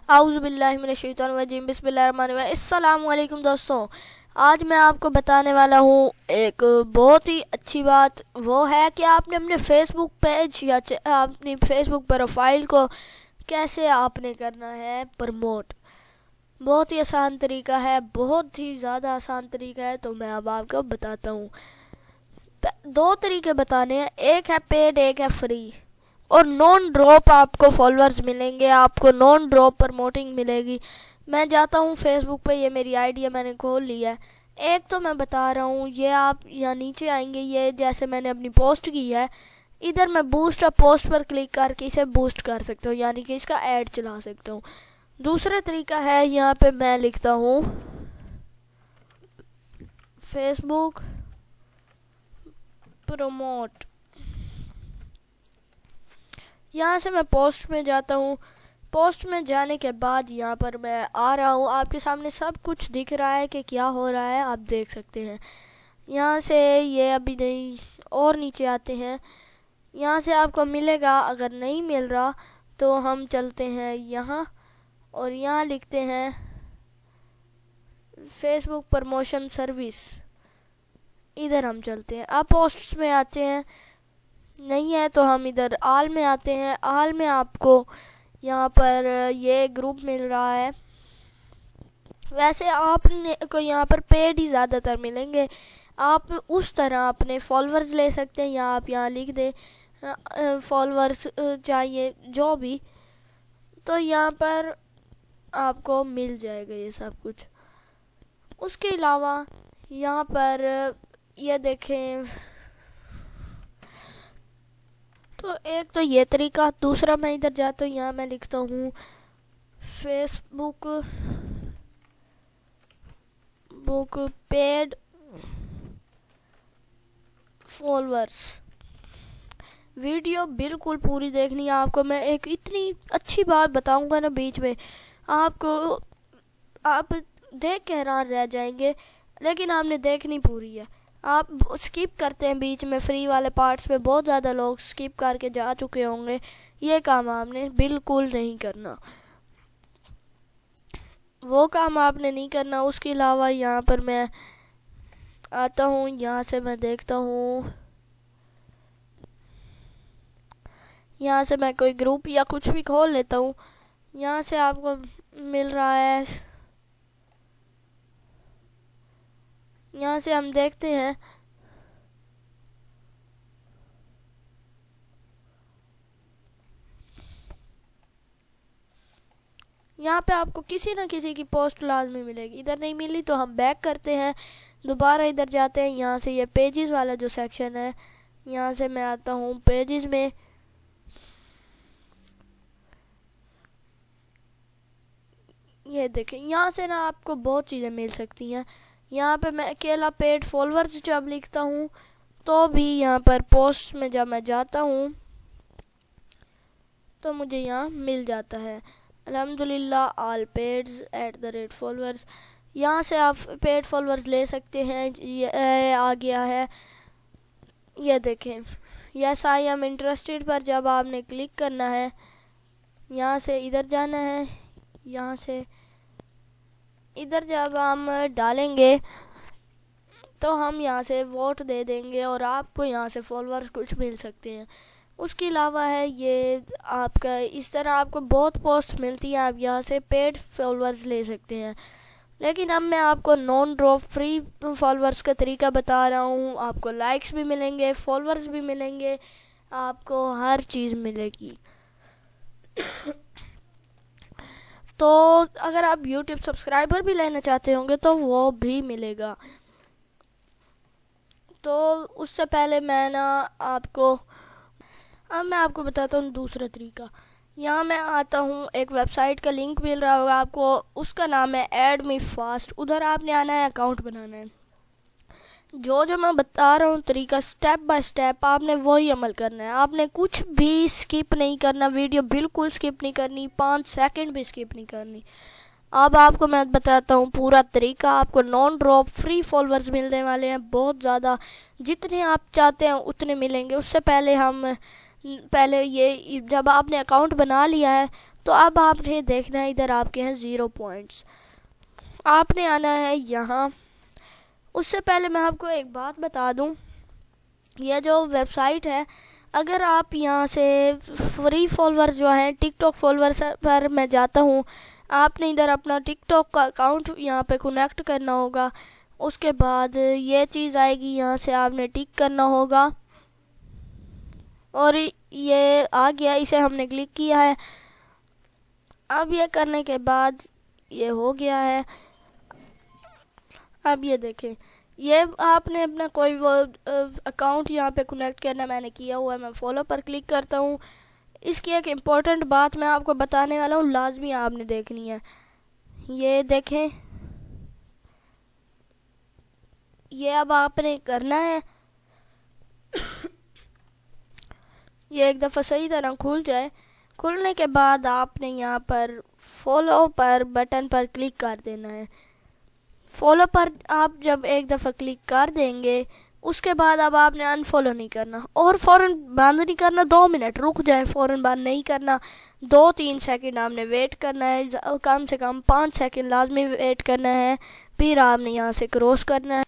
आऊज़ुबिल्लाहिमिनश्शैतानिर्रजीम बिस्मिल्लाहिर्रहमानिर्रहीम। अस्सलामुअलैकुम दोस्तों, आज मैं आपको बताने वाला हूँ एक बहुत ही अच्छी बात। वो है कि आपने अपने फेसबुक पेज या अपनी फेसबुक प्रोफाइल को कैसे आपने करना है प्रमोट। बहुत ही आसान तरीका है, बहुत ही ज़्यादा आसान तरीका है। तो मैं अब आपको बताता हूँ। दो तरीके बताने हैं, एक है पेड, एक है फ्री। और नॉन ड्रॉप आपको फॉलोअर्स मिलेंगे, आपको नॉन ड्रॉप प्रमोटिंग मिलेगी। मैं जाता हूँ फेसबुक पे, ये मेरी आईडी है, मैंने खोल लिया है। एक तो मैं बता रहा हूँ, ये आप यहाँ नीचे आएंगे, ये जैसे मैंने अपनी पोस्ट की है, इधर मैं बूस्ट अप पोस्ट पर क्लिक करके इसे बूस्ट कर सकता हूँ, यानी कि इसका ऐड चला सकता हूँ। दूसरा तरीका है, यहाँ पे मैं लिखता हूँ फेसबुक प्रमोट। यहाँ से मैं पोस्ट में जाता हूँ। पोस्ट में जाने के बाद यहाँ पर मैं आ रहा हूँ, आपके सामने सब कुछ दिख रहा है कि क्या हो रहा है, आप देख सकते हैं। यहाँ से ये अभी नहीं, और नीचे आते हैं, यहाँ से आपको मिलेगा। अगर नहीं मिल रहा तो हम चलते हैं यहाँ और यहाँ लिखते हैं फेसबुक प्रमोशन सर्विस। इधर हम चलते हैं, अब पोस्ट्स में आते हैं, नहीं है तो हम इधर आल में आते हैं। आल में आपको यहाँ पर ये ग्रुप मिल रहा है। वैसे आपने को यहाँ पर पेड ही ज़्यादातर मिलेंगे, आप उस तरह अपने फॉलोअर्स ले सकते हैं, या आप यहाँ लिख दें फॉलोअर्स चाहिए जो भी, तो यहाँ पर आपको मिल जाएगा ये सब कुछ। उसके अलावा यहाँ पर ये देखें, तो एक तो ये तरीका। दूसरा, मैं इधर जाता हूँ, यहाँ मैं लिखता हूँ फेसबुक पेड फॉलोअर्स। वीडियो बिल्कुल पूरी देखनी है आपको। मैं एक इतनी अच्छी बात बताऊंगा ना बीच में, आप देख के हैरान रह जाएंगे, लेकिन आपने देखनी पूरी है। आप स्किप करते हैं बीच में, फ्री वाले पार्ट्स पे बहुत ज़्यादा लोग स्किप करके जा चुके होंगे। ये काम आपने बिल्कुल नहीं करना, वो काम आपने नहीं करना। उसके अलावा यहाँ पर मैं आता हूँ, यहाँ से मैं देखता हूँ, यहाँ से मैं कोई ग्रुप या कुछ भी खोल लेता हूँ। यहाँ से आपको मिल रहा है, यहाँ से हम देखते हैं, यहाँ पे आपको किसी न किसी की पोस्ट लाजमी मिलेगी। इधर नहीं मिली तो हम बैक करते हैं, दोबारा इधर जाते हैं। यहाँ से ये पेजेस वाला जो सेक्शन है, यहाँ से मैं आता हूँ पेजेस में। ये देखें, यहाँ से ना आपको बहुत चीज़ें मिल सकती हैं। यहाँ पे मैं अकेला पेड फॉलोअर्स जब लिखता हूँ तो भी यहाँ पर पोस्ट में जब मैं जाता हूँ तो मुझे यहाँ मिल जाता है अल्हम्दुलिल्लाह ऑल पेड्स @फॉलोअर्स। यहाँ से आप पेड फॉलोअर्स ले सकते हैं। ये आ गया है, ये देखें, यस आई एम इंटरेस्टेड पर जब आपने क्लिक करना है, यहाँ से इधर जाना है, यहाँ से इधर जब हम डालेंगे तो हम यहाँ से वोट दे देंगे और आपको यहाँ से फॉलोअर्स कुछ मिल सकते हैं। उसके अलावा है ये आपका, इस तरह आपको बहुत पोस्ट मिलती है, आप यहाँ से पेड फॉलोअर्स ले सकते हैं। लेकिन अब मैं आपको नॉन ड्रॉप फ्री फॉलोअर्स का तरीका बता रहा हूँ। आपको लाइक्स भी मिलेंगे, फॉलोअर्स भी मिलेंगे, आपको हर चीज़ मिलेगी। तो अगर आप YouTube सब्सक्राइबर भी लेना चाहते होंगे तो वो भी मिलेगा। तो उससे पहले मैं आपको बताता हूँ दूसरा तरीका। यहाँ मैं आता हूँ, एक वेबसाइट का लिंक मिल रहा होगा आपको, उसका नाम है एड मी फास्ट। उधर आपने आना है, अकाउंट बनाना है। जो मैं बता रहा हूँ तरीका, स्टेप बाय स्टेप आपने वही अमल करना है। आपने कुछ भी स्किप नहीं करना, वीडियो बिल्कुल स्किप नहीं करनी, 5 सेकंड भी स्किप नहीं करनी। अब आपको मैं बताता हूँ पूरा तरीका। आपको नॉन ड्रॉप फ्री फॉलोअर्स मिलने वाले हैं, बहुत ज़्यादा, जितने आप चाहते हैं उतने मिलेंगे। उससे पहले ये जब आपने अकाउंट बना लिया है तो अब आपने देखना है, इधर आपके हैं 0 पॉइंट्स। आपने आना है यहाँ। उससे पहले मैं आपको एक बात बता दूँ, यह जो वेबसाइट है, अगर आप यहाँ से फ्री फॉलोअर जो हैं टिकटॉक फॉलोअर पर मैं जाता हूँ, आपने इधर अपना टिकटॉक का अकाउंट यहाँ पे कनेक्ट करना होगा। उसके बाद ये चीज़ आएगी, यहाँ से आपने टिक करना होगा और ये आ गया, इसे हमने क्लिक किया है। अब ये करने के बाद ये हो गया है। अब ये देखें, ये आपने अपना कोई वो अकाउंट यहाँ पे कनेक्ट करना, मैंने किया हुआ है। मैं फॉलो पर क्लिक करता हूँ। इसकी एक इम्पॉर्टेंट बात मैं आपको बताने वाला हूँ, लाजमी आपने देखनी है। ये देखें, ये अब आपने करना है, ये एक दफ़ा सही तरह खुल जाए। खुलने के बाद आपने यहाँ पर फॉलो पर बटन पर क्लिक कर देना है। फॉलो पर आप जब एक दफ़ा क्लिक कर देंगे, उसके बाद अब आपने अनफॉलो नहीं करना और फ़ौरन बंद नहीं करना। 2 मिनट रुक जाए, फ़ौरन बंद नहीं करना। 2-3 सेकंड आपने वेट करना है, कम से कम 5 सेकंड लाजमी वेट करना है। फिर आपने यहाँ से क्रॉस करना है।